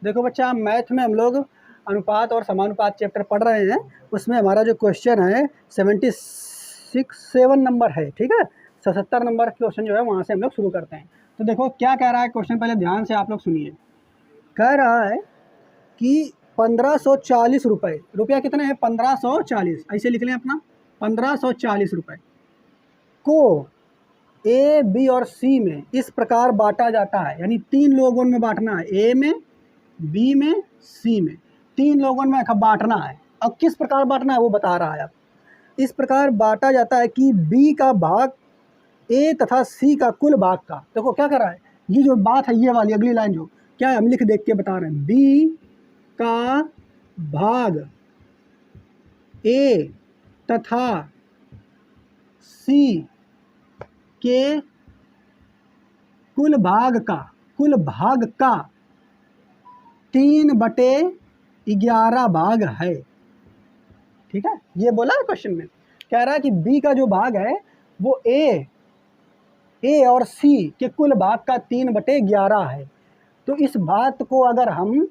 देखो बच्चा, मैथ में हम लोग अनुपात और समानुपात चैप्टर पढ़ रहे हैं। उसमें हमारा जो क्वेश्चन है 7 नंबर है, ठीक है। 77 नंबर क्वेश्चन जो है वहाँ से हम लोग शुरू करते हैं। तो देखो क्या कह रहा है क्वेश्चन, पहले ध्यान से आप लोग सुनिए। कह रहा है कि 1540 रुपये, रुपया कितने हैं 1540, ऐसे लिख लें अपना 1540 रुपये को ए बी और सी में इस प्रकार बांटा जाता है, यानी 3 लोगों में बांटना है, ए में, बी में, सी में, 3 लोगों में बांटना है। अब किस प्रकार बांटना है वो बता रहा है। अब इस प्रकार बांटा जाता है कि बी का भाग ए तथा सी का कुल भाग का। देखो क्या कर रहा है, ये जो बात है, ये वाली अगली लाइन जो क्या है हम लिख देख के बता रहे हैं, बी का भाग ए तथा सी के कुल भाग का 3/11 भाग है, ठीक है। ये बोला है क्वेश्चन में, कह रहा है कि बी का जो भाग है वो ए और सी के कुल भाग का 3/11 है। तो इस बात को अगर हम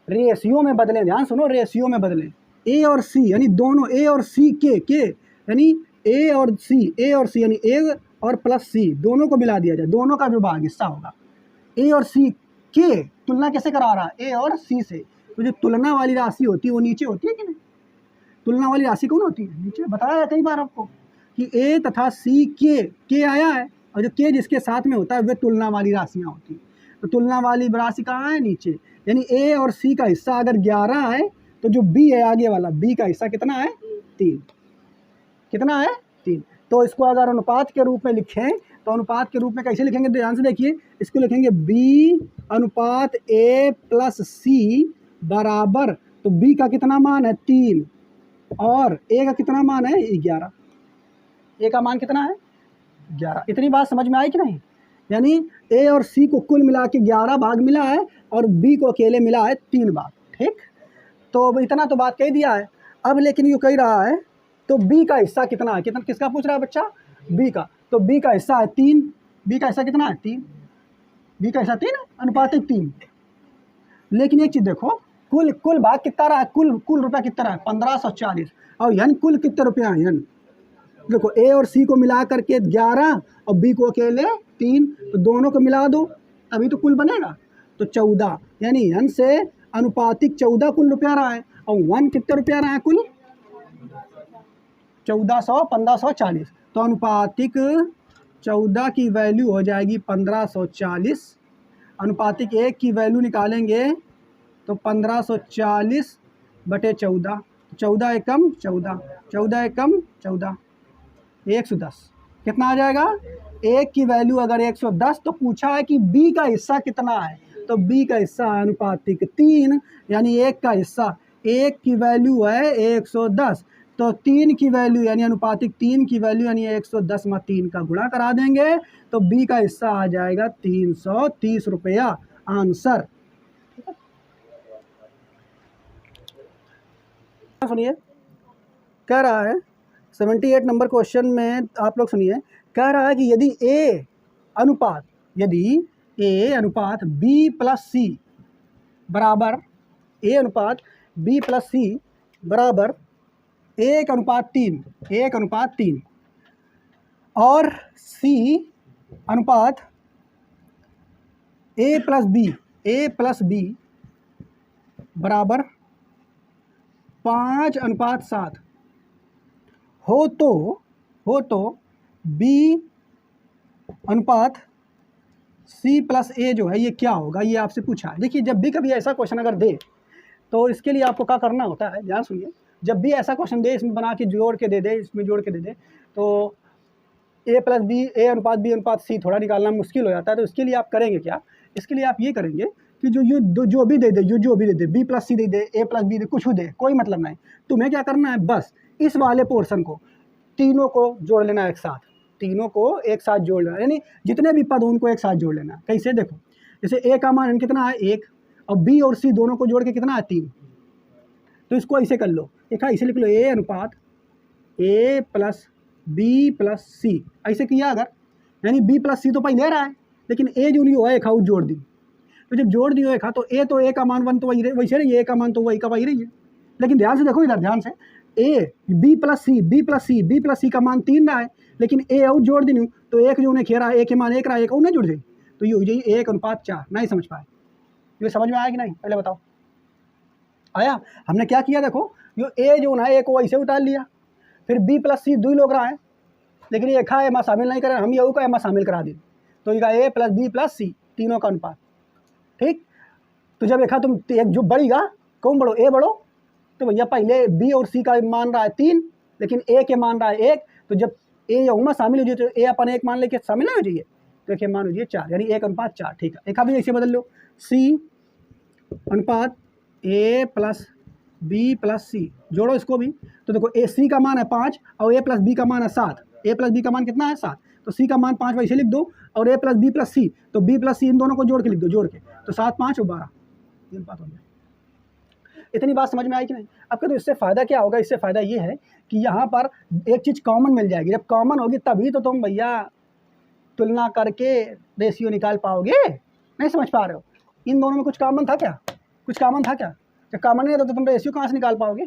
रेशियो में बदलें, ध्यान सुनो, रेशियो में बदलें, ए और सी यानी दोनों ए और सी के यानी ए और सी यानी ए और प्लस सी दोनों को मिला दिया जाए, दोनों का जो भाग हिस्सा होगा। ए और सी के तुलना कैसे करा रहा है, ए और सी से। तो जो तुलना वाली राशि होती है वो नीचे होती है कि नहीं, तुलना वाली राशि कौन होती है, नीचे। बताया है कई बार आपको कि ए तथा सी के आया है, और जो के जिसके साथ में होता है वे तुलना वाली राशियाँ होती हैं। तो तुलना वाली राशि कहाँ है, नीचे। यानी ए और सी का हिस्सा अगर 11 है तो जो बी है आगे वाला, बी का हिस्सा कितना है, 3। कितना है, 3। तो इसको अगर अनुपात के रूप में लिखें तो अनुपात के रूप में कैसे लिखेंगे, ध्यान से देखिए। इसको लिखेंगे बी अनुपात ए प्लस सी बराबर, तो बी का कितना मान है 3 और ए का कितना मान है 11। ए का मान कितना है 11। इतनी बात समझ में आई कि नहीं। यानी ए और सी को कुल मिला के 11 भाग मिला है और बी को अकेले मिला है 3 भाग, ठीक। तो अब इतना तो बात कह दिया है। अब लेकिन ये कह रहा है तो बी का हिस्सा कितना है, कितना किसका पूछ रहा है बच्चा, बी का। तो बी का हिस्सा है 3, बी का हिस्सा कितना है 3, बी का हिस्सा 3 अनुपातिक 3। लेकिन एक चीज़ देखो, कुल भाग कितना रहा है, कुल रुपया कितना है 1540, और यन कुल कितने रुपया है, यन देखो ए और सी को मिला करके 11 और बी को अकेले 3, तो दोनों को मिला दो तभी तो कुल बनेगा। तो 14, यानी यन से अनुपातिक 14 कुल रुपया रहा है, और 1 कितने रुपया रहा है कुल 1540। तो अनुपातिक 14 की वैल्यू हो जाएगी 1540, अनुपातिक 1 की वैल्यू निकालेंगे तो 1540/14, 14 एकम 14, 14 एकम 14, 110। कितना आ जाएगा, 1 की वैल्यू अगर 110, तो पूछा है कि बी का हिस्सा कितना है, तो बी का हिस्सा अनुपातिक 3, यानी 1 का हिस्सा, 1 की वैल्यू है 110, तो 3 की वैल्यू यानी अनुपातिक 3 की वैल्यू यानी 110 में 3 का गुणा करा देंगे तो बी का हिस्सा आ जाएगा 330 रुपया, आंसर। सुनिए, कह रहा है 78 नंबर क्वेश्चन में, आप लोग सुनिए। कह रहा है कि यदि ए अनुपात बी प्लस सी बराबर, ए अनुपात बी प्लस सी बराबर 1:3 और सी अनुपात ए प्लस बी बराबर 5:7 हो तो बी अनुपात सी प्लस ए जो है ये क्या होगा, ये आपसे पूछा है। देखिए, जब भी कभी ऐसा क्वेश्चन अगर दे तो इसके लिए आपको क्या करना होता है, ध्यान सुनिए। जब भी ऐसा क्वेश्चन दे, इसमें बना के जोड़ के दे दे, इसमें जोड़ के दे दे, तो ए अनुपात बी अनुपात सी थोड़ा निकालना मुश्किल हो जाता है। तो इसके लिए आप करेंगे क्या, इसके लिए आप ये करेंगे कि जो भी दे दे, बी प्लस सी दे दे, ए प्लस बी दे, कुछ दे, कोई मतलब नहीं। तुम्हें क्या करना है, बस इस वाले पोर्शन को तीनों को जोड़ लेना एक साथ, तीनों को एक साथ जोड़ लेना, यानी जितने भी पद उनको एक साथ जोड़ लेना। कैसे, देखो, जैसे ए का मान कितना है 1 और बी और सी दोनों को जोड़ के कितना है 3, तो इसको ऐसे कर लो, एक ऐसे लिख लो, ए अनुपात ए प्लस बी प्लस सी, ऐसे किया अगर, यानी बी प्लस सी तो पहले रहा है, लेकिन ए जो नहीं हुआ एक हाउस जोड़ दी, तो जब जोड़ दियो एक, तो ए तो ए का मान 1 तो वही वैसे रही है, ए का मान तो वही का वही रही है। लेकिन ध्यान से देखो इधर, ध्यान से, A B plus C, B plus C, B plus C का मान 3 रहा है, लेकिन ए और जोड़ दी तो एक जो उन्हें खेरा ए के मान 1 रहा है, एक और नहीं जुड़ जाए, तो ये हो जाए 1:4। नहीं समझ पाए? ये समझ में आया कि नहीं, पहले बताओ आया? हमने क्या किया, देखो यो ए जो ना ए को ऐसे उतार लिया, फिर बी प्लस सी 2 लोग रहा है, लेकिन ये खा एमा शामिल नहीं करें, हम ये का एमा शामिल करा दी, तो ये ए प्लस बी प्लस सी तीनों का अनुपात। ठीक, तो जब देखा तुम एक जो बढ़ेगा, कौन बढ़ो, ए बढ़ो, तो भैया पहले बी और सी का मान रहा है 3, लेकिन ए के मान रहा है 1, तो जब ए या उमा शामिल हो जाए तो ए अपन 1 मान लेके शामिल नहीं हो जाइए, तो एक मान हो जाइए 4, यानी 1:4। ठीक है, एक भी ऐसे बदल लो, सी अनुपात ए प्लस बी प्लस सी, जोड़ो इसको भी, तो देखो ए सी का मान है 5 और ए प्लस बी का मान है 7, ए प्लस बी का मान कितना है 7, तो सी का मान 5 वैसे लिख दो, और ए प्लस बी प्लस सी, तो बी प्लस सी इन दोनों को जोड़ के लिख दो, जोड़ के, तो 7 5 और 12, ये बात हो गया। इतनी बात समझ में आई कि नहीं? अब तो इससे फ़ायदा क्या होगा, इससे फ़ायदा ये है कि यहाँ पर एक चीज़ कॉमन मिल जाएगी, जब कॉमन होगी तभी तो तुम भैया तुलना करके रेशियो निकाल पाओगे। नहीं समझ पा रहे हो? इन दोनों में कुछ कॉमन था क्या? कुछ कॉमन था क्या? जब कॉमन नहीं रहता तो तुम रेशियो कहाँ से निकाल पाओगे?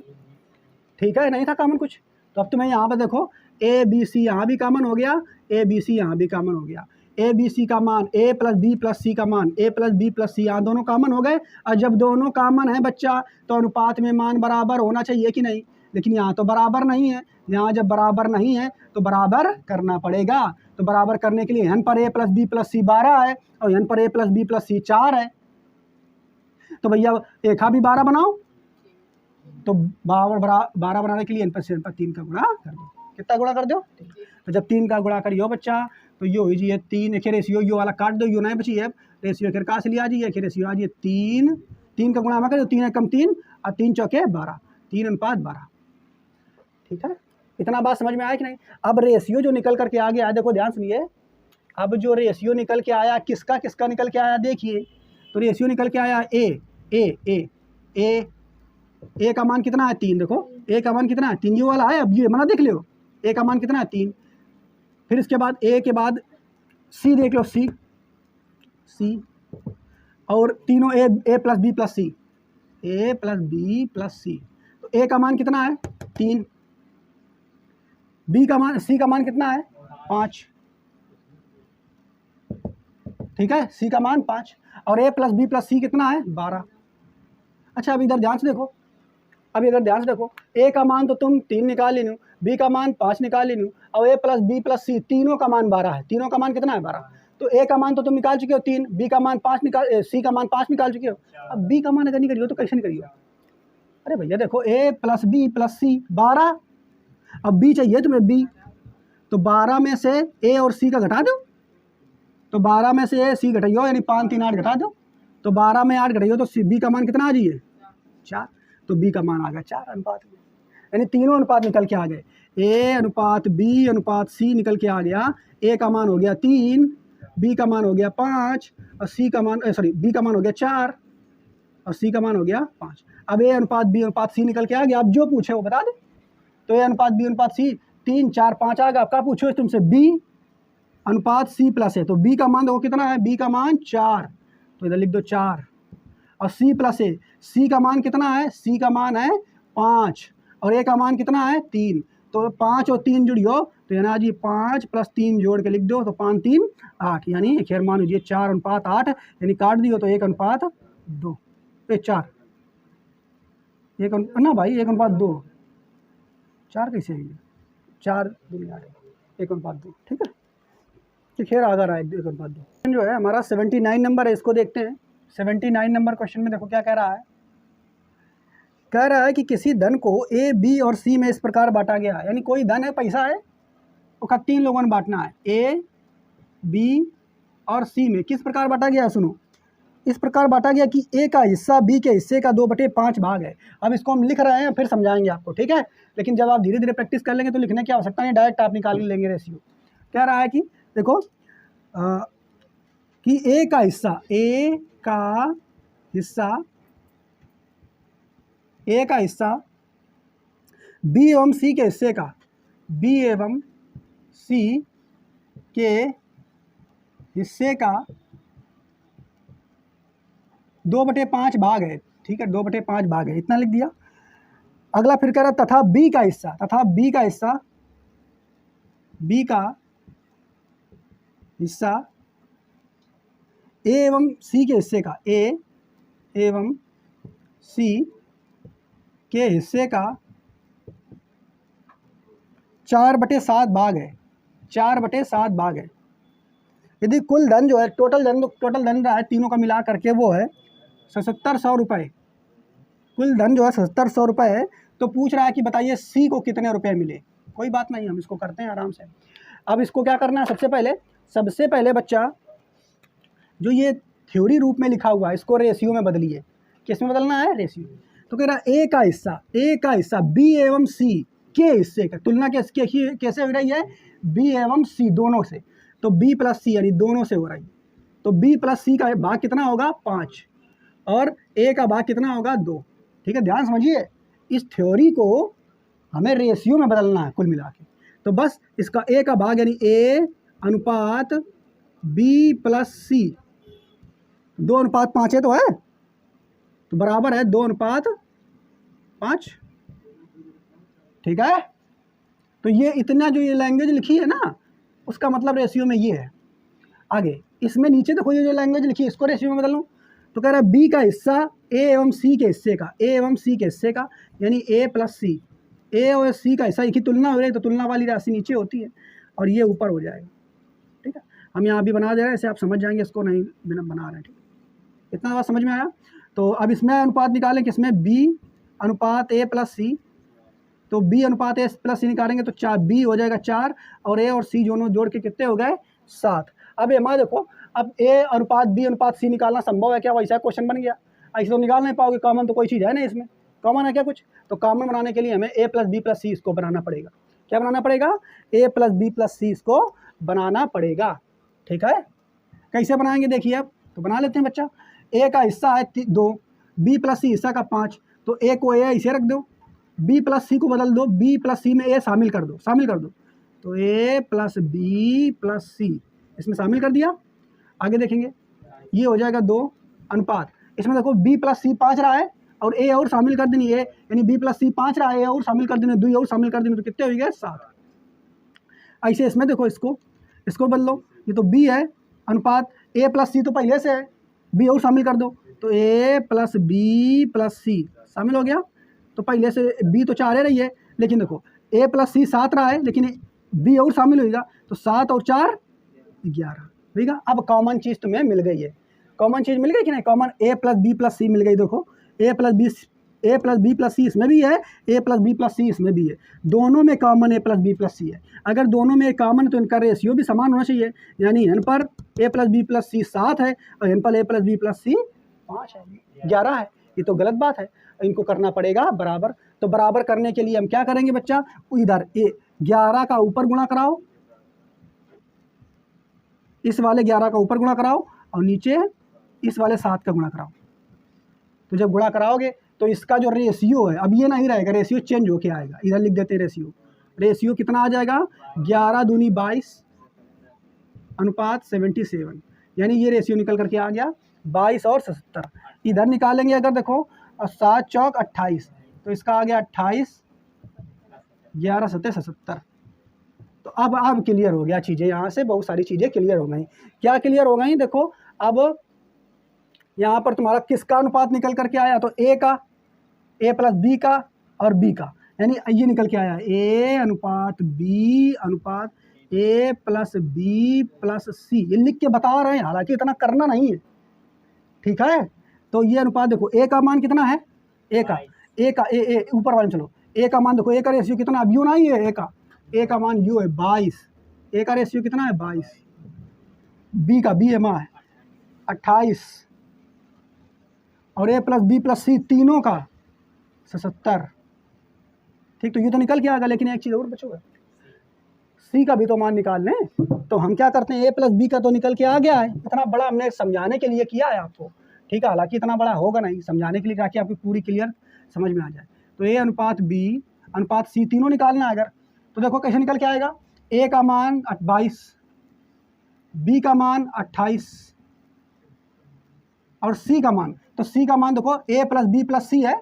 ठीक है, नहीं था कॉमन कुछ, तो अब तुम्हें यहाँ पर देखो ए बी सी यहाँ भी कॉमन हो गया, ए बी सी यहाँ भी कॉमन हो गया, ए बी सी का मान, ए प्लस बी प्लस सी का मान, ए प्लस बी प्लस सी, यहाँ दोनों कॉमन हो गए। और जब दोनों कॉमन है बच्चा, तो अनुपात में मान बराबर होना चाहिए कि नहीं? लेकिन यहाँ तो बराबर नहीं है, यहाँ जब बराबर नहीं है तो बराबर करना पड़ेगा। तो बराबर करने के लिए यहाँ पर ए प्लस बी प्लस सी 12 है, और यहाँ पर ए प्लस बी प्लस सी 4 है, तो भैया एक भी 12 बनाओ, तो 12 बनाने के लिए इन पर 3 का गुणा कर दो। कितना गुणा कर दो? तो जब 3 का गुणा करियो बच्चा, तो यो हो जी 3, एक रेशियो यो वाला काट दो, यो नहीं बची है रेशियो, फिर कहाँ से लिया जी, एक रेशियो आ जी 3 का गुणा में करो, 3 कम 3 और 3 चौके 12, 3:12। ठीक है, इतना बात समझ में आया कि नहीं? अब रेशियो जो निकल करके आ गया, देखो ध्यान सुनिए, अब जो रेशियो निकल के आया, किसका किसका निकल के आया देखिए, तो रेशियो निकल के आया ए का मान कितना है 3, देखो ए का मान कितना है 3, ये वाला है, अब ये मना देख लो, ए का मान कितना है 3, फिर इसके बाद ए के बाद सी देख लो, सी और तीनों ए प्लस बी प्लस सी, ए प्लस बी प्लस सी, तो ए का मान कितना है 3, बी का मान, सी का मान कितना है 5, ठीक है, सी का मान 5, और ए प्लस बी प्लस सी कितना है 12। अच्छा अब इधर ध्यान से देखो, अब इधर ध्यान से देखो, ए का मान तो तुम 3 निकाल लेनी, बी का मान 5 निकाल लेनी, और ए प्लस बी प्लस सी तीनों का मान 12 है, तीनों का मान कितना है 12, तो ए का मान तो तुम निकाल चुके हो 3, बी का मान 5 निकाल, सी का मान 5 निकाल चुके हो। अब बी का मान अगर नहीं करियो तो कैसे नहीं करियो? अरे भैया देखो ए प्लस बी प्लस सी 12, अब बी चाहिए तुम्हें बी, तो 12 में से ए और सी का घटा दो, तो 12 में से ए सी घटाइयो, यानी 5 3 8 घटा दो, तो 12 में 8 घटाइयो, तो बी का मान कितना आ जाइए 4, तो बी का मान आ गया 4 अनुपात में, यानी तीनों अनुपात निकल के आ गए, ए अनुपात बी अनुपात सी निकल के आ गया। ए का मान हो गया 3, बी का मान हो गया 5, और सी का मान बी का मान हो गया 4 और सी का मान हो गया 5। अब ए अनुपात बी अनुपात सी निकल के आ गया, अब जो पूछे वो बता दे, तो ए अनुपात बी अनुपात सी 3 4 5 आ गया। आपका पूछो तुमसे बी अनुपात सी प्लस है, तो बी का मान देखो कितना है, बी का मान 4, तो इधर लिख दो 4, और सी प्लस है, सी का मान कितना है, सी का मान है 5, और ए का मान कितना है 3, तो 5 और 3 जुड़ियो, तो यानी जी 5 + 3 जोड़ के लिख दो, तो 5 3 8, यानी खैर मान लीजिए 4:8, यानी काट दियो तो 1:2, 4 1 ना भाई 1:2, 4 कैसे है, 4 2 8, 1:2, ठीक है, तो खैर आधा रहा है 1:2। जो है हमारा 79 नंबर है, इसको देखते हैं। 79 नंबर क्वेश्चन में देखो क्या कह रहा है, कह रहा है कि किसी धन को ए बी और सी में इस प्रकार बांटा गया, यानी कोई धन है, पैसा है, उसका 3 लोगों ने बांटना है, ए बी और सी में किस प्रकार बांटा गया, सुनो, इस प्रकार बांटा गया कि ए का हिस्सा बी के हिस्से का 2/5 भाग है। अब इसको हम लिख रहे हैं, फिर समझाएंगे आपको, ठीक है, लेकिन जब आप धीरे धीरे प्रैक्टिस कर लेंगे तो लिखने की आवश्यकता नहीं, डायरेक्ट आप निकाल लेंगे रेशियो। कह रहा है कि देखो कि ए का हिस्सा बी एवं सी के हिस्से का, बी एवं सी के हिस्से का 2/5 भाग है, ठीक है, 2/5 भाग है, इतना लिख दिया। अगला फिर कह रहा तथा बी का हिस्सा, तथा बी का हिस्सा, बी का हिस्सा ए एवं सी के हिस्से का, ए एवं सी के हिस्से का 4/7 भाग है, 4/7 भाग है। यदि कुल धन जो है, टोटल धन रहा है तीनों का मिला करके वो है 7700 रुपये, कुल धन जो है 7700 रुपये है। तो पूछ रहा है कि बताइए सी को कितने रुपए मिले। कोई बात नहीं, हम इसको करते हैं आराम से। अब इसको क्या करना है, सबसे पहले बच्चा जो ये थ्योरी रूप में लिखा हुआ है इसको रेशियो में बदलिए। किस में बदलना है, रेशियो। तो कह रहा ए का हिस्सा बी एवं सी के हिस्से का, तुलना कैसे हो रही है, बी एवं सी दोनों से, तो बी प्लस सी यानी दोनों से हो रही है। तो बी प्लस सी का भाग कितना होगा 5 और ए का भाग कितना होगा 2। ठीक है, ध्यान समझिए, इस थ्योरी को हमें रेशियो में बदलना है कुल मिला के। तो बस इसका ए का भाग यानी ए अनुपात बी प्लस सी, 2:5 है तो है, तो बराबर है 2:5। ठीक है, तो ये इतना जो ये लैंग्वेज लिखी है ना, उसका मतलब रेशियो में ये है। आगे इसमें नीचे देखो ये जो लैंग्वेज लिखी है इसको रेशियो में बदल लूँ। तो कह रहा है बी का हिस्सा ए एवं सी के हिस्से का, ए एवं सी के हिस्से का यानी ए प्लस सी, ए और सी का हिस्सा की तुलना हो रही है, तो तुलना वाली राशि नीचे होती है और ये ऊपर हो जाएगा। ठीक है, हम यहाँ भी बना दे रहे हैं, ऐसे आप समझ जाएंगे, इसको नहीं बिना बना रहे हैं। ठीक, इतना बात समझ में आया। तो अब इसमें अनुपात निकालें, किसमें, बी अनुपात ए प्लस सी। तो बी अनुपात ए प्लस सी निकालेंगे तो 4, बी हो जाएगा 4 और ए और सी दोनों जोड़ के कितने हो गए 7। अब हमारा देखो, अब ए अनुपात बी अनुपात सी निकालना संभव है क्या, वैसा क्वेश्चन बन गया। ऐसे तो निकाल नहीं पाओगे, कॉमन तो कोई चीज़ है नहीं इसमें, कॉमन है क्या कुछ। तो कॉमन बनाने के लिए हमें ए प्लस बी प्लस सी इसको बनाना पड़ेगा। क्या बनाना पड़ेगा, ए प्लस बी प्लस सी इसको बनाना पड़ेगा। ठीक है, कैसे बनाएंगे देखिए अब, तो बना लेते हैं बच्चा। ए का हिस्सा है 2, बी प्लस सी हिस्सा का 5, तो ए को ए ऐसे रख दो, बी प्लस सी को बदल दो, बी प्लस सी में ए शामिल कर दो, तो ए प्लस बी प्लस सी इसमें शामिल कर दिया। आगे देखेंगे ये हो जाएगा 2 अनुपात, इसमें देखो बी प्लस सी 5 रहा है और ए और शामिल कर देनी है, यानी बी प्लस सी 5 रहा है, ए और शामिल कर देने, 2 और शामिल कर देने, तो कितने हो गए 7। ऐसे इसमें देखो इसको बदल लो, ये तो बी है अनुपात ए प्लस सी तो पहले से है, बी और शामिल कर दो, तो ए प्लस बी प्लस सी शामिल हो गया। तो पहले से बी तो 4 रही है, लेकिन देखो ए प्लस सी 7 रहा है, लेकिन बी और शामिल होगा, तो 7 और 4 11 होगा। अब कॉमन चीज़ तुम्हें मिल गई है, कॉमन चीज़ मिल गई कि नहीं, common A plus B plus सी मिल गई। देखो ए प्लस बी प्लस सी इसमें भी है, ए प्लस बी प्लस सी इसमें भी है, दोनों में common A plus B plus सी है। अगर दोनों में कॉमन है तो इनका रेशियो भी समान होना चाहिए, यानी इन पर ए प्लस बी प्लस सी 7 है और इन पर ए प्लस बी प्लस सी 5 है, 11 है। ये तो गलत बात है, इनको करना पड़ेगा बराबर। तो बराबर करने के लिए हम क्या करेंगे बच्चा, इधर 11 का ऊपर गुणा कराओ, इस वाले 11 का ऊपर गुणा कराओ और नीचे इस वाले 7 का गुणा कराओ। तो जब गुणा कराओगे तो इसका जो रेशियो है, अब ये नहीं रहेगा, रेशियो चेंज होके आएगा। इधर लिख देते हैं रेशियो कितना आ जाएगा, 11 दूनी 22 अनुपात 77, यानी ये रेशियो निकल करके आ गया 22 और 77। इधर निकालेंगे अगर देखो, और 7 चौक 28, तो इसका आ गया 28, 11 7 77। तो अब क्लियर हो गया चीज़ें, यहाँ से बहुत सारी चीज़ें क्लियर हो गई। क्या क्लियर हो गई, देखो अब यहाँ पर तुम्हारा किसका अनुपात निकल करके आया, तो ए का, ए प्लस बी का और बी का, यानी ये निकल के आया ए अनुपात बी अनुपात ए प्लस बी प्लस सी। ये लिख के बता रहे हैं, हालांकि इतना करना नहीं है। ठीक है, तो ये अनुपात देखो, ए का मान कितना है, ए का ऊपर वाले चलो, ए का मान देखो, ए का रेशियो कितना, अब यू ना ही है, ए का मान यू है 22, ए का रेशियो कितना है 22, बी का बी एम है 28 और ए प्लस बी प्लस सी तीनों का 77। ठीक, तो ये तो निकल के आ गया, लेकिन एक चीज़ और बचोगा, सी का भी तो मान निकाल लें। तो हम क्या करते हैं, ए प्लस बी का तो निकल के आ गया है, इतना बड़ा हमने समझाने के लिए किया है आपको। ठीक है, हालांकि इतना बड़ा होगा नहीं, समझाने के लिए ताकि आपकी पूरी क्लियर समझ में आ जाए। तो ए अनुपात बी अनुपात सी तीनों निकालना है अगर, तो देखो कैसे निकल के आएगा, ए का मान 22, बी का मान 28, और सी का मान, तो सी का मान देखो ए प्लस बी प्लस सी है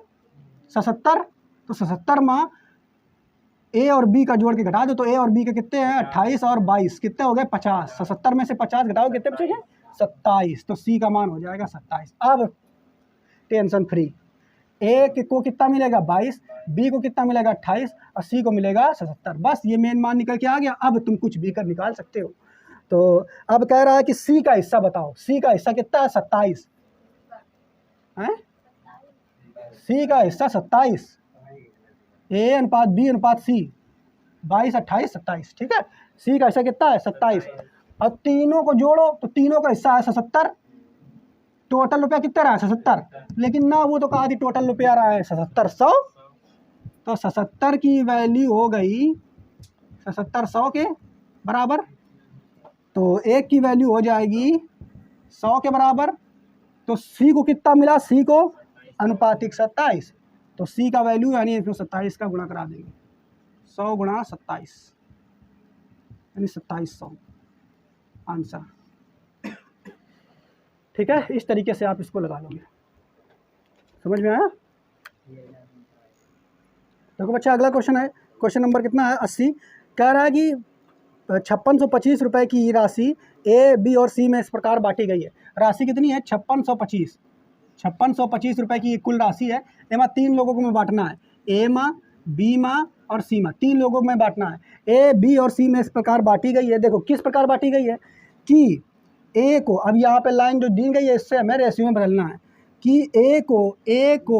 77, तो 77 में ए और बी का जोड़ के घटा दो, तो ए और बी के कितने हैं 28 और 22 कितने हो गए 50, 77 में से 50 घटाओ कितने बचेंगे 27, तो सी का मान हो जाएगा 27। अब टेंशन फ्री, ए को कितना मिलेगा 22, बी को कितना मिलेगा 28 और सी को मिलेगा 77, बस ये मेन मान निकल के आ गया। अब तुम कुछ भी कर निकाल सकते हो। तो अब कह रहा है कि सी का हिस्सा बताओ, सी का हिस्सा कितना है 27 है, सी का हिस्सा 27, ए अनुपात बी अनुपात सी 22 28 27, ठीक है। सी का हिस्सा कितना है 27, अब तीनों को जोड़ो तो तीनों का हिस्सा है 77, टोटल रुपया कितना रहा है 77, लेकिन ना वो तो कहा थी टोटल रुपया रहा है 7700, तो 77 की वैल्यू हो गई 7700 के बराबर, तो एक की वैल्यू हो जाएगी 100 के बराबर। तो सी को कितना मिला, सी को अनुपातिक 27, तो सी का वैल्यू यानी 27 का गुणा करा देंगे, 100 गुणा 27 यानी 2700 आंसर, ठीक है। इस तरीके से आप इसको लगा लोगे, समझ में आया। देखो बच्चा अगला क्वेश्चन है, क्वेश्चन नंबर कितना है 80, कह रहा है कि 5625 रुपये की राशि ए बी और सी में इस प्रकार बांटी गई है। राशि कितनी है 5625 रुपये की कुल राशि है। एमा 3 लोगों को में बांटना है, ए माँ बी माँ और सी माँ, 3 लोगों में बांटना है। ए बी और सी में इस प्रकार बांटी गई है। देखो किस प्रकार बांटी गई है कि ए को, अब यहाँ पे लाइन जो दी गई है इससे हमें रेशियो में बदलना है कि ए को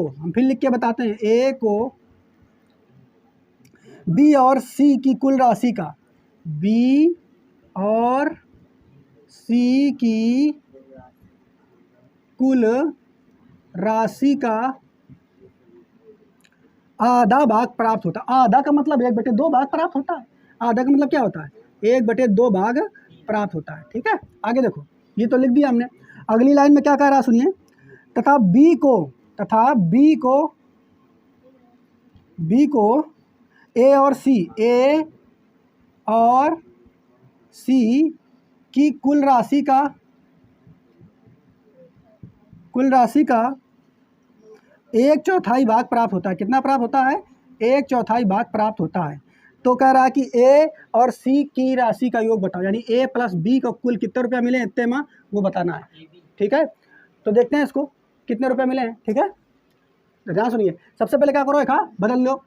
हम फिर लिख के बताते हैं, ए को बी और सी की कुल राशि का, बी और सी की कुल राशि का आधा भाग प्राप्त होता है। आधा का मतलब 1/2 भाग प्राप्त होता है। आधा का मतलब क्या होता है 1/2 भाग प्राप्त होता है, ठीक है। आगे देखो, ये तो लिख दिया हमने। अगली लाइन में क्या कह रहा है सुनिए, तथा बी को ए और सी की कुल राशि का 1/4 भाग प्राप्त होता है। कितना प्राप्त होता है 1/4 भाग प्राप्त होता है। तो कह रहा है कि ए और सी की राशि का योग बताओ, यानी ए प्लस बी को कुल कितने रुपये मिले हैं इतने में वो बताना है, ठीक है। तो देखते हैं इसको कितने रुपये मिले हैं, ठीक है। तो ध्यान सुनिए, सबसे पहले क्या करो, एक बदल लो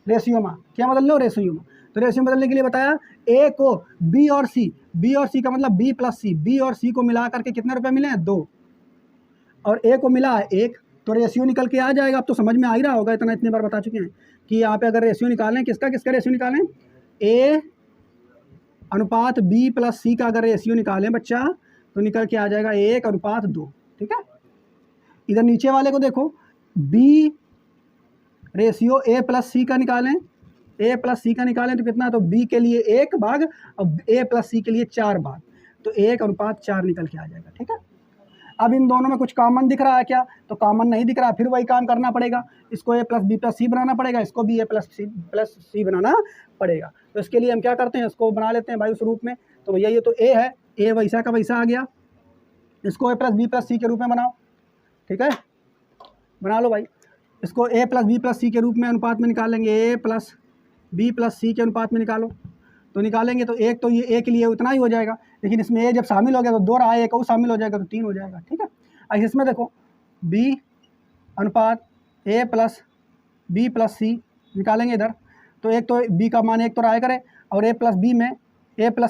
रेशियो में। क्या बदल लो रेशियो में, तो रेशियो बदलने के लिए बताया ए को बी और सी का मतलब बी प्लस सी, बी और सी को मिला करके कितने रुपये मिले हैं 2, और ए को मिला है 1, तो रेशियो निकल के आ जाएगा। अब तो समझ में आ ही रहा होगा, इतनी बार बता चुके हैं कि यहाँ पे अगर रेशियो निकालें, किसका रेशियो निकालें, ए अनुपात बी प्लस सी का अगर रेशियो निकालें बच्चा तो निकल के आ जाएगा 1/2, ठीक है। इधर नीचे वाले को देखो, B ratio A plus C का निकालें, तो कितना, तो बी के लिए 1 भाग और ए प्लस सी के लिए 4 भाग, तो 1/4 निकल के आ जाएगा, ठीक है। अब इन दोनों में कुछ कॉमन दिख रहा है क्या, तो कॉमन नहीं दिख रहा, फिर वही काम करना पड़ेगा, इसको ए प्लस बी प्लस सी बनाना पड़ेगा, इसको भी ए प्लस सी बनाना पड़ेगा। तो इसके लिए हम क्या करते हैं, इसको बना लेते हैं भाई उस रूप में। तो भैया ये तो ए है, ए वैसा का वैसा आ गया, इसको ए प्लस बी प्लस सी के रूप में बनाओ, ठीक है, बना लो भाई। इसको ए प्लस बी प्लस सी के रूप में अनुपात में निकालेंगे, ए प्लस बी प्लस सी के अनुपात में निकालो, तो निकालेंगे तो एक तो ये ए के लिए उतना ही हो जाएगा, लेकिन इसमें ए जब शामिल हो गया तो 2 रहा है, एक और शामिल हो जाएगा तो 3 हो जाएगा, ठीक है। अब इसमें देखो बी अनुपात ए प्लस बी प्लस सी निकालेंगे इधर, तो एक तो बी का मान 1 तो रहा करे, और ए प्लस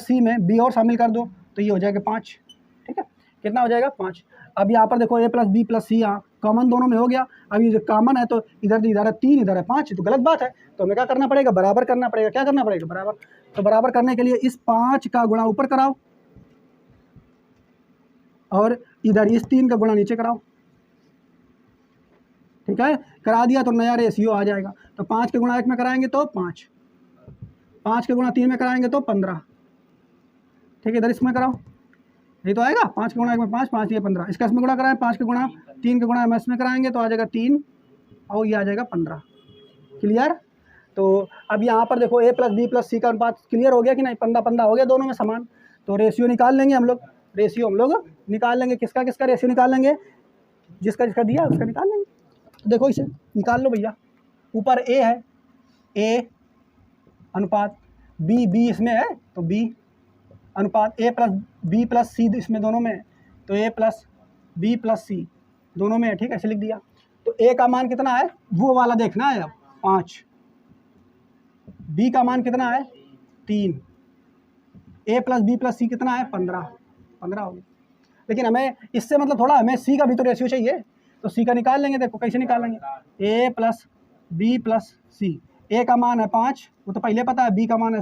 सी में बी और शामिल कर दो तो ये हो जाएगा 5, ठीक है। कितना हो जाएगा 5। अब यहाँ पर देखो ए प्लस बी प्लस सी यहाँ कॉमन दोनों में हो गया। अब ये जो कॉमन है तो इधर है 3, इधर है 5, तो गलत बात है, तो हमें क्या करना पड़ेगा, बराबर करना पड़ेगा। क्या करना पड़ेगा, बराबर। तो बराबर करने के लिए इस 5 का गुणा ऊपर कराओ और इधर इस 3 का गुणा नीचे कराओ, ठीक है। करा दिया तो नया रेशियो आ जाएगा। तो 5 के गुणा 1 में कराएंगे तो 5, 5 के गुणा 3 में कराएंगे तो 15, ठीक है। इधर इसमें कराओ, यही तो आएगा, 5 के गुणा 1 में 5, 5 ये 15, इसका इसमें गुणा कराएं, 5 के गुणा 3 के गुणा एम में कराएंगे तो आ जाएगा 3 और ये आ जाएगा 15, क्लियर। तो अब यहाँ पर देखो ए प्लस बी प्लस सी का अनुपात क्लियर हो गया कि नहीं, 15-15 हो गया दोनों में समान। तो रेशियो निकाल लेंगे हम लोग, निकाल लेंगे, किसका रेशियो निकाल लेंगे, जिसका जिसका दिया उसका निकाल लेंगे। तो देखो इसे निकाल लो भैया। ऊपर ए है, ए अनुपात बी इसमें है तो बी अनुपात ए प्लस बी प्लस सी इसमें दोनों में है, तो ए प्लस बी प्लस सी दोनों में है। ठीक है, ऐसे लिख दिया। तो ए का मान कितना है वो वाला देखना है अब 5, बी का मान कितना है 3, ए प्लस बी प्लस सी कितना है 15 हो गया। लेकिन हमें इससे मतलब थोड़ा हमें सी का भी तो रेशियो चाहिए, तो सी का निकाल लेंगे। देखो कैसे निकालेंगे, ए प्लस बी प्लस सी, ए का मान है 5 वो तो पहले पता है, बी का मान है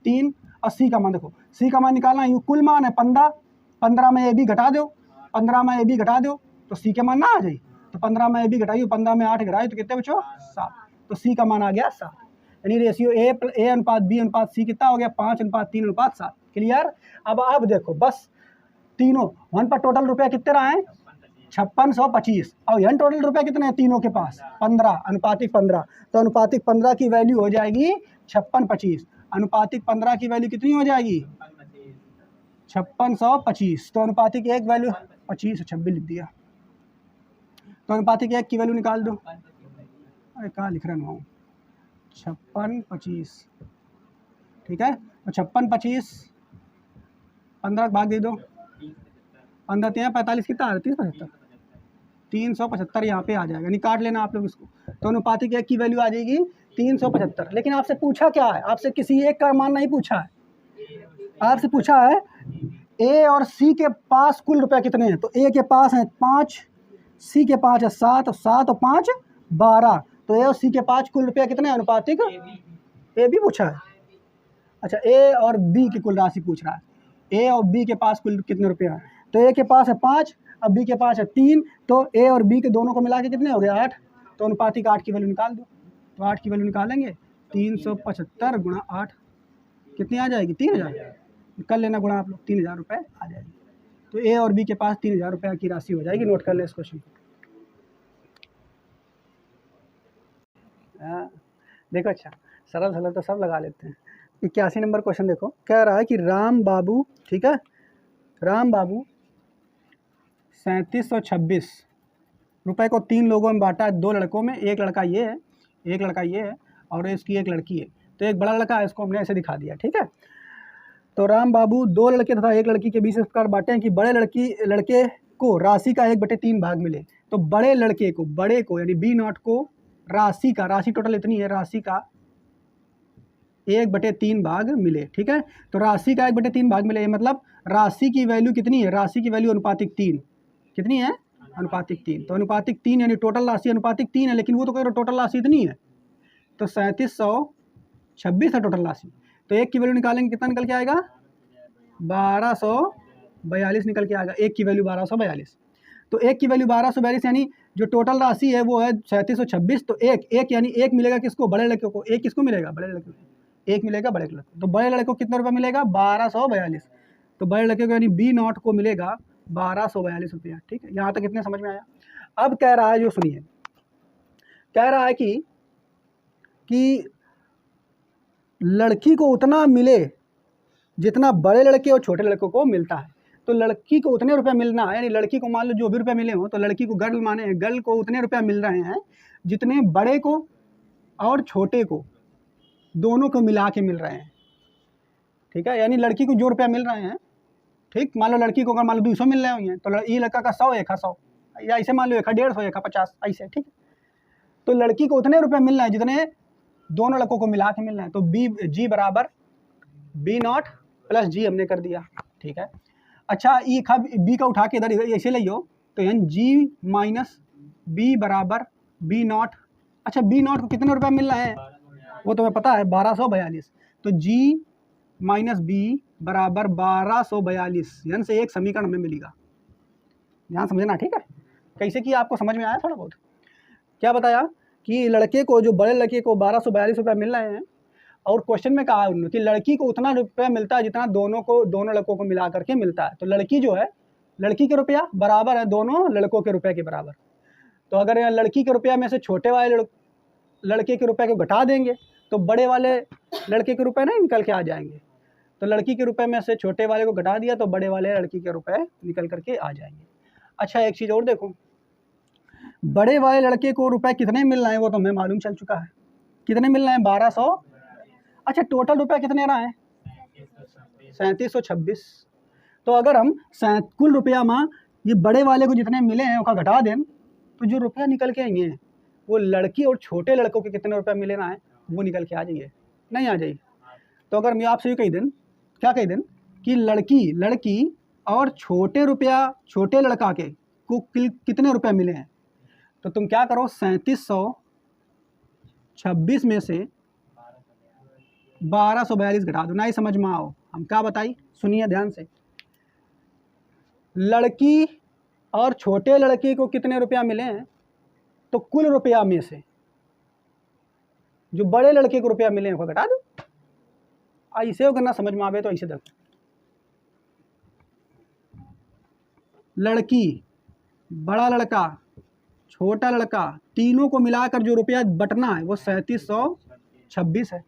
3 और सी का मान देखो, सी का मान निकालना है, कुल मान है 15 में ए बी घटा दो, 15 में ए बी घटा दो तो सी के मान ना आ जाए, तो 15 में ए बी घटाइए, 15 में 8 घटाइए तो कितने बचो 7, तो सी का मान आ गया 7। यानी रेशियो ए अनुपात बी अनुपात सी कितना हो गया 5:3:7। क्लियर। अब देखो बस तीनों वन पर टोटल रुपया कितने रहा है 5625 और यहाँ टोटल रुपया कितने हैं तीनों के पास 15, अनुपातिक 15, तो अनुपातिक 15 की वैल्यू हो जाएगी 5625, अनुपातिक 15 की वैल्यू कितनी हो जाएगी 5625, तो अनुपातिक एक वैल्यू 25 26 लिख दिया, तो अनुपातिक एक की वैल्यू निकाल दो। अरे कहाँ लिख रहा हूँ 5625, ठीक है, तो 5625 15 भाग दे दो, 15 45 कितना आ रहा है 30 75, 375 यहाँ पे आ जाएगा, नहीं काट लेना आप लोग इसको, तो अनुपातिक एक की वैल्यू आ जाएगी 375। लेकिन आपसे पूछा क्या है, आपसे किसी एक का मान नहीं पूछा है, आपसे पूछा है ए और सी के पास कुल रुपए कितने हैं, तो ए के पास है 5, सी के पास है 7 और 5 12, तो ए और सी के पास कुल रुपया कितने हैं अनुपातिक, ए भी पूछा है। अच्छा ए और बी की कुल राशि पूछ रहा है, ए और बी के पास कुल कितने रुपया है, तो ए के पास है 5 अब बी के पास है 3, तो ए और बी के दोनों को मिला के कितने हो गए 8, तो अनुपातिक 8 की वैल्यू निकाल दो, तो 8 की वैल्यू निकालेंगे 375 गुणा 8 कितनी आ जाएगी 3000, कर लेना गुणा आप लोग 3000 रुपये आ जाएगी। तो ए और बी के पास 3000 रुपये की राशि हो जाएगी। नोट कर ले इस क्वेश्चन को। देखो अच्छा सरल तो सब लगा लेते हैं। 81 नंबर क्वेश्चन देखो, कह रहा है कि राम बाबू, ठीक है, राम बाबू 3726 रुपये को 3 लोगों में बांटा है, 2 लड़कों में, एक लड़का ये है, एक लड़का ये है और इसकी एक लड़की है, तो एक बड़ा लड़का है, इसको हमने ऐसे दिखा दिया। ठीक है, तो राम बाबू 2 लड़के तथा एक लड़की के बीच इस प्रकार बांटे हैं कि बड़े लड़के को राशि का 1/3 भाग मिले, तो बड़े लड़के को, बड़े को यानी बी नॉट को राशि टोटल इतनी है, राशि का 1/3 भाग मिले। ठीक है, तो राशि का 1/3 भाग मिले, मतलब राशि की वैल्यू कितनी है, राशि की वैल्यू अनुपातिक 3 कितनी है अनुपातिक 3, तो अनुपातिक 3 यानी टोटल राशि अनुपातिक 3 है, लेकिन वो तो कह रहे टोटल राशि इतनी है, तो 3726 है टोटल राशि, तो एक की वैल्यू निकालेंगे कितना निकल के आएगा 1242 निकल के आएगा, एक की वैल्यू 1242, तो एक की वैल्यू 1242 यानी जो टोटल राशि है वो है 3726, तो एक यानी एक मिलेगा किसको बड़े लड़के को, एक किसको मिलेगा बड़े लड़के को, एक मिलेगा बड़े लड़के को, तो बड़े लड़के को कितना रुपया मिलेगा 1242, तो बड़े लड़के को यानी बी नॉट को मिलेगा 1242 रुपया। ठीक है, यहाँ तक कितने समझ में आया। अब कह रहा है, जो सुनिए, कह रहा है कि लड़की को उतना मिले जितना बड़े लड़के और छोटे लड़कों को मिलता है, तो लड़की को उतने रुपया मिलना है, यानी लड़की को मान लो जो भी रुपया मिले हो, तो लड़की को गर्ल माने हैं, गर्ल को उतने रुपया मिल रहे हैं जितने बड़े को और छोटे को दोनों को मिला के मिल रहे हैं। ठीक है, यानी लड़की को जो रुपया मिल रहे हैं, ठीक, मान लो लड़की को अगर मान लो 200 मिल रहे हैं, तो ये लड़का का 100 एक 100, या ऐसे मान लो 150 एक 50 ऐसे। ठीक है, तो लड़की को उतने रुपये मिल रहे हैं जितने दोनों लड़कों को मिला के मिल रहे हैं, तो जी बराबर बी नॉट प्लस जी हमने कर दिया। ठीक है, अच्छा ई खा बी का उठा के इधर ऐसे ले लो, तो यानी जी माइनस बी बराबर बी नॉट। अच्छा बी नॉट को कितने रुपये मिल रहे हैं वो तुम्हें पता है 1242, तो जी माइनस बी बराबर 1242, यानी से एक समीकरण हमें मिलेगा। ध्यान समझना, ठीक है, कैसे कि आपको समझ में आया थोड़ा बहुत। क्या बताया कि लड़के को, जो बड़े लड़के को 1242 रुपये मिल रहे हैं, और क्वेश्चन में कहा उन्होंने कि लड़की को उतना रुपया मिलता है जितना दोनों लड़कों को मिला करके मिलता है, तो लड़की जो है, लड़की के रुपया बराबर है दोनों लड़कों के रुपये के बराबर, तो अगर लड़की के रुपया में से छोटे वाले लड़के के रुपये को घटा देंगे तो बड़े वाले लड़के के रुपये नहीं निकल के आ जाएंगे, तो लड़की के रुपये में से छोटे वाले को घटा दिया तो बड़े वाले लड़की के रुपये निकल करके आ जाएंगे। अच्छा एक चीज़ और देखो, बड़े वाले लड़के को रुपए कितने मिल रहे हैं वो तो हमें मालूम चल चुका है। कितने मिल रहे हैं? 1200। अच्छा, टोटल रुपया कितने रहा है? 3726। तो अगर हम कुल रुपया में ये बड़े वाले को जितने मिले हैं उसका घटा दें तो जो रुपया निकल के आएंगे वो लड़की और छोटे लड़कों के कितने रुपया मिले ना है वो निकल के आ जाइए, नहीं आ जाइए। तो अगर मैं आपसे ये कही दें, क्या कही दें कि लड़की और छोटे लड़का के को कितने रुपया मिले हैं, तो तुम क्या करो, 3726 में से 1242 घटा दो। ना ही समझ में आओ हम क्या बताई, सुनिए ध्यान से। लड़की और छोटे लड़के को कितने रुपया मिले हैं, तो कुल रुपया में से जो बड़े लड़के को रुपया मिले हैं वो घटा दो। ऐसे अगर ना समझ में आवे तो ऐसे देखो, लड़की, बड़ा लड़का, छोटा लड़का, तीनों को मिलाकर जो रुपया बटना है वो 3726 है।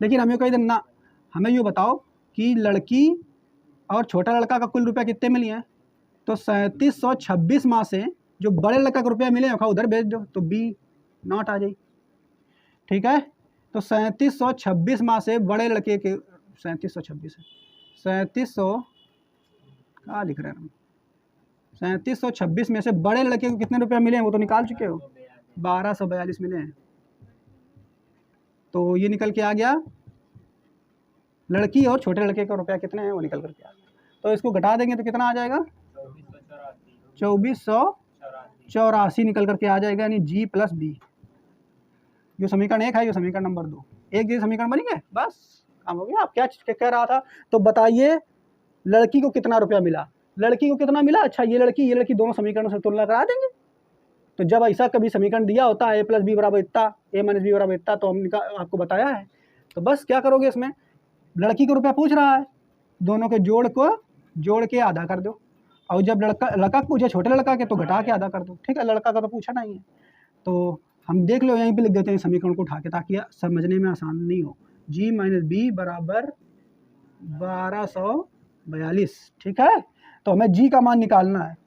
लेकिन हमें कही देना, हमें ये बताओ कि लड़की और छोटा लड़का का कुल रुपया कितने मिले हैं, तो 3726 में से जो बड़े लड़का का रुपया मिले हैं उधर भेज दो तो B नॉट आ जाए। ठीक है, तो 3726 में से बड़े लड़के के 3726 है, 3700 क्या लिख रहे हैं हम, 3726 में से बड़े लड़के को कितने रुपया मिले हैं वो तो निकाल चुके हो, 1242 मिले हैं। तो ये निकल के आ गया, लड़की और छोटे लड़के का रुपया कितने हैं वो निकल करके आ गया। तो इसको घटा देंगे तो कितना आ जाएगा, 2484 निकल करके आ जाएगा, यानी G + B। जो समीकरण 1 है जो समीकरण नंबर 2, एक जैसे समीकरण बन गए, बस काम हो गया। आप क्या कह रहा था, तो बताइए लड़की को कितना रुपया मिला, लड़की को कितना मिला। अच्छा, ये लड़की दोनों समीकरणों से तुलना करा देंगे। तो जब ऐसा कभी समीकरण दिया होता है A + B = इतना, A - B = इतना, तो हमने आपको बताया है। तो बस क्या करोगे, इसमें लड़की को रुपया पूछ रहा है, दोनों के जोड़ के आधा कर दो, और जब लड़का पूछे छोटे लड़का के तो घटा के आधा कर दो। ठीक है, लड़का का तो पूछा नहीं है, तो हम देख लो यहीं पे लिख देते हैं समीकरण को उठा के, ताकि समझने में आसान नहीं हो। G - B = 1242। ठीक है, तो हमें G का मान निकालना है।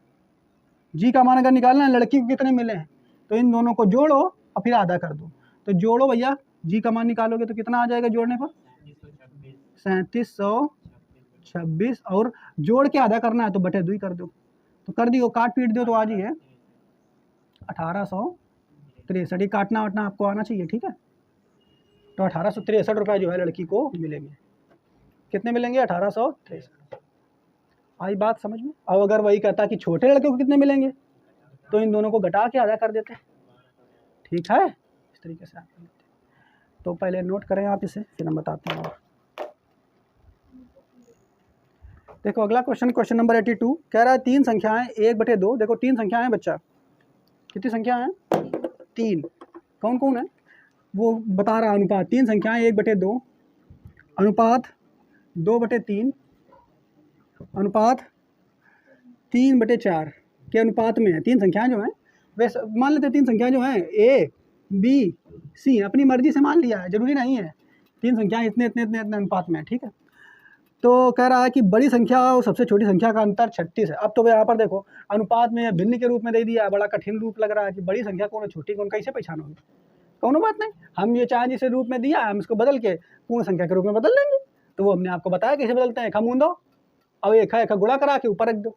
G का मान अगर निकालना है, लड़की को कितने मिले हैं, तो इन दोनों को जोड़ो और फिर आधा कर दो। तो जोड़ो भैया, G का मान निकालोगे तो कितना आ जाएगा जोड़ने पर, 3726, और जोड़ के आधा करना है तो बटे 2 कर दो। तो कर दियो, काट पीट दो तो आ जाइए 1863। ये काटना वाटना आपको आना चाहिए। ठीक है, तो 1863 रुपये जो है लड़की को मिलेंगे। कितने मिलेंगे, 1863। आई बात समझ में। और अगर वही कहता कि छोटे लड़के को कितने मिलेंगे, तो इन दोनों को घटा के आधा कर देते। ठीक है, इस तरीके से आप कर लेते। तो पहले नोट करें आप इसे, फिर हम बताते हैं। देखो अगला क्वेश्चन नंबर 82 कह रहा है 3 संख्याएं 1/2। देखो 3 संख्याएं हैं बच्चा, कितनी संख्या है, 3। कौन कौन है वो बता रहा, अनुपात 3 संख्याएं 1/2, अनुपात 2/3, अनुपात 3/4 के अनुपात में है। 3 संख्याएं जो हैं, वैसे मान लेते हैं 3 संख्याएं जो हैं A, B, C, अपनी मर्जी से मान लिया है, जरूरी नहीं है। 3 संख्याएं इतने अनुपात में है। ठीक है, तो कह रहा है कि बड़ी संख्या और सबसे छोटी संख्या का अंतर 36 है। अब तो यहाँ पर देखो अनुपात में भिन्न के रूप में दे दिया है, बड़ा कठिन रूप लग रहा है कि बड़ी संख्या कौन है छोटी कौन, कैसे पहचानोगे। कौनो बात नहीं, हम ये चाहे जिसे रूप में दिया हम इसको बदल के पूर्ण संख्या के रूप में बदल देंगे। तो वो हमने आपको बताया कैसे बदलते हैं, खमून दो और एक गुणा करा के ऊपर रख दो,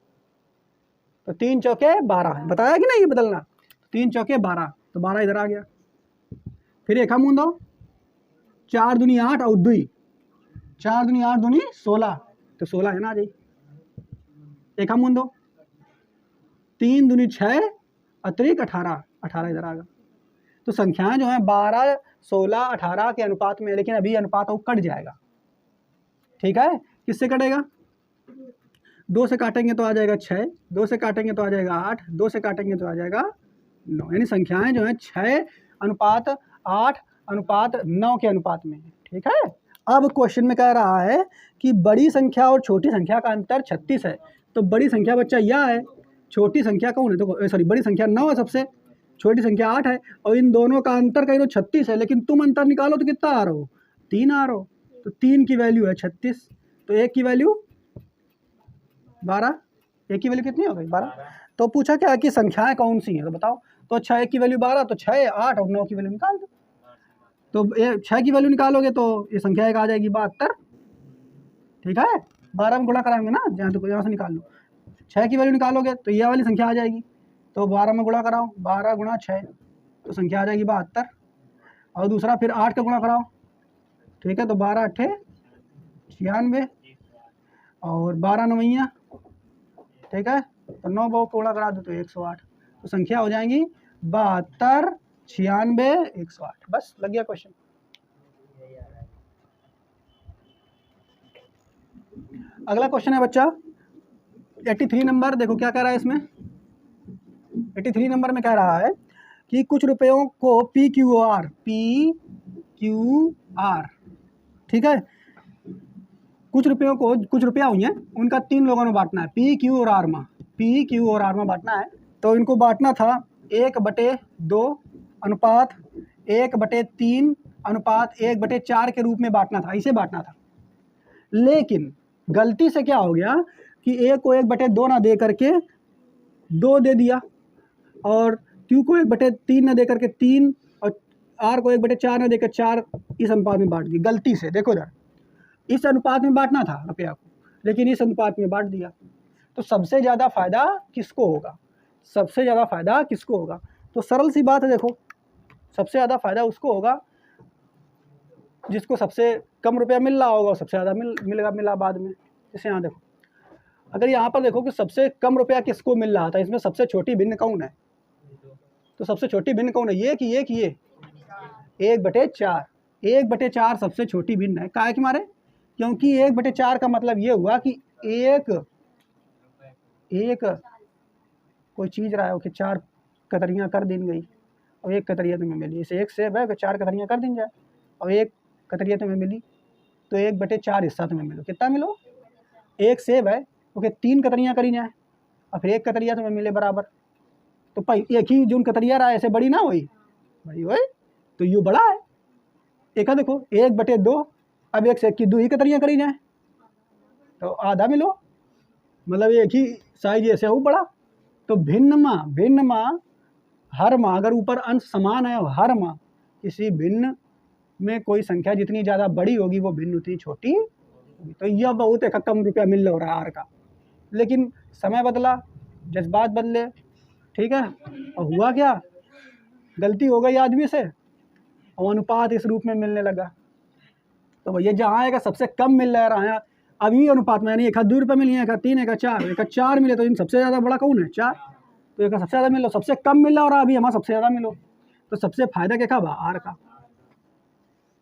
तो 3 चौके 12 बताया कि नहीं ये बदलना, 3 चौके 12, तो 12 इधर आ गया। फिर एक खमून दो, 4 दूनी 8 और 2, 4 दूनी 8 दूनी 16, तो 16 है ना आ जाए। एक खमून दो, 3 दूनी 6 अतिरिक्त 18, 18 इधर आ गया। तो संख्याएं जो हैं 12, 16, 18 के अनुपात में, लेकिन अभी अनुपात वो कट जाएगा। ठीक है, किससे कटेगा, 2 से काटेंगे तो आ जाएगा 6, 2 से काटेंगे तो आ जाएगा 8, 2 से काटेंगे तो आ जाएगा 9, यानी संख्याएं जो हैं 6:8:9 के अनुपात में है। ठीक है, अब क्वेश्चन में कह रहा है कि बड़ी संख्या और छोटी संख्या का अंतर 36 है। तो बड़ी संख्या बच्चा यह है, छोटी संख्या कौन है, तो सॉरी बड़ी संख्या 9 है सबसे, छोटी संख्या 8 है, और इन दोनों का अंतर कहीं तो 36 है। लेकिन तुम अंतर निकालो तो कितना आ रहा हो, 3 आ रहा हो, तो 3 की वैल्यू है 36, तो 1 की वैल्यू 12, 1 की वैल्यू कितनी हो गई 12। तो पूछा क्या कि संख्याएं कौन सी हैं, तो बताओ तो 6 की वैल्यू 12, तो 6, 8 और 9 की वैल्यू निकाल दो। तो ये 6 की वैल्यू निकालोगे तो ये संख्या एक आ जाएगी 72, ठीक है। 12 में गुणा कराएंगे ना, जहाँ तो यहाँ से निकाल लो। 6 की वैल्यू निकालोगे तो ये वाली संख्या आ जाएगी, तो 12 में गुणा कराओ, 12 गुणा 6 तो संख्या आ जाएगी 72। और दूसरा फिर 8 का गुणा कराओ, ठीक है, तो 12 अट्ठे 96 और 12 नवैया, ठीक है, तो 9 बहु गुणा करा दो तो 108, तो संख्या हो जाएंगी 72, 96, 108। बस लग गया क्वेश्चन। अगला क्वेश्चन है बच्चा 83 नंबर। देखो क्या कह रहा है इसमें। 83 नंबर में कह रहा है कि कुछ रुपयों को PQR, ठीक है, कुछ रुपया हुई है, उनका 3 लोगों में बांटना है, PQ और R में बांटना है। तो इनको बांटना था 1/2 अनुपात 1/3 अनुपात 1/4 के रूप में बांटना था, इसे बांटना था। लेकिन गलती से क्या हो गया कि A को 1/2 ना दे करके 2 दे दिया, और Q को 1/3 ना दे करके 3, और R को 1/4 ना देकर 4 इस अनुपात में बांट दी गलती से। देखो इधर, इस अनुपात में बांटना था रुपया को, लेकिन इस अनुपात में बांट दिया। तो सबसे ज़्यादा फायदा किसको होगा? सबसे ज़्यादा फायदा किसको होगा? तो सरल सी बात है, देखो सबसे ज़्यादा फायदा उसको होगा जिसको सबसे कम रुपया मिल रहा होगा, सबसे ज़्यादा मिला बाद में। जैसे यहाँ देखो, अगर यहाँ पर देखो कि सबसे कम रुपया किसको मिल रहा था, इसमें सबसे छोटी भिन्न कौन है? तो सबसे छोटी भिन्न कौन है? ये कि ये 1/4। 1/4 सबसे छोटी भिन्न है। काहे के मारे? क्योंकि 1/4 का मतलब ये हुआ कि एक कोई चीज़ रहा हो कि 4 कतरियाँ कर दी गई और 1 कतरिया तुम्हें मिली। इसे 1 सेब है कि 4 कतरियाँ कर दी जाए और 1 कतरिया तुम्हें मिली, तो 1/4 हिस्सा तुम्हें मिलो। कितना मिलो? 1 सेब है ओके, 3 कतरियाँ करी जाए और फिर 1 कतरिया तुम्हें मिले बराबर। तो भाई एक ही जो कतरिया रहा है ऐसे बड़ी ना हुई, बड़ी हुई तो यू बड़ा है। एक है देखो 1/2, अब 1 से 1 की 2 ही कतरियाँ करी जाए तो आधा मिलो, मतलब एक ही साइज ऐसे हो बड़ा। तो भिन्न माँ हर माँ, अगर ऊपर अंश समान है और हर माँ किसी भिन्न में कोई संख्या जितनी ज़्यादा बड़ी होगी वो भिन्न उतनी छोटी होगी। तो यह बहुत एक कम रुपया मिल रहा है आर का, लेकिन समय बदला, जज्बात बदले, ठीक है, और हुआ क्या, गलती हो गई आदमी से और अनुपात इस रूप में मिलने लगा। तो भैया जहाँ आएगा सबसे कम मिल रहा है अभी अनुपात में, यानी 1/2 रुपये मिली है, 1/3, 1/4 मिले, तो इन सबसे ज़्यादा बड़ा कौन है? 4। तो एक सबसे ज़्यादा मिलो, सबसे कम मिल रहा और अभी हमारा सबसे ज़्यादा मिलो, तो सबसे फायदा क्या था? आर का।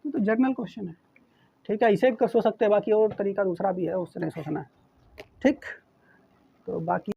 तो जनरल क्वेश्चन है, ठीक है, इसे सोच सकते हैं, बाकी और तरीका दूसरा भी है, उससे नहीं सोचना है, ठीक। तो बाकी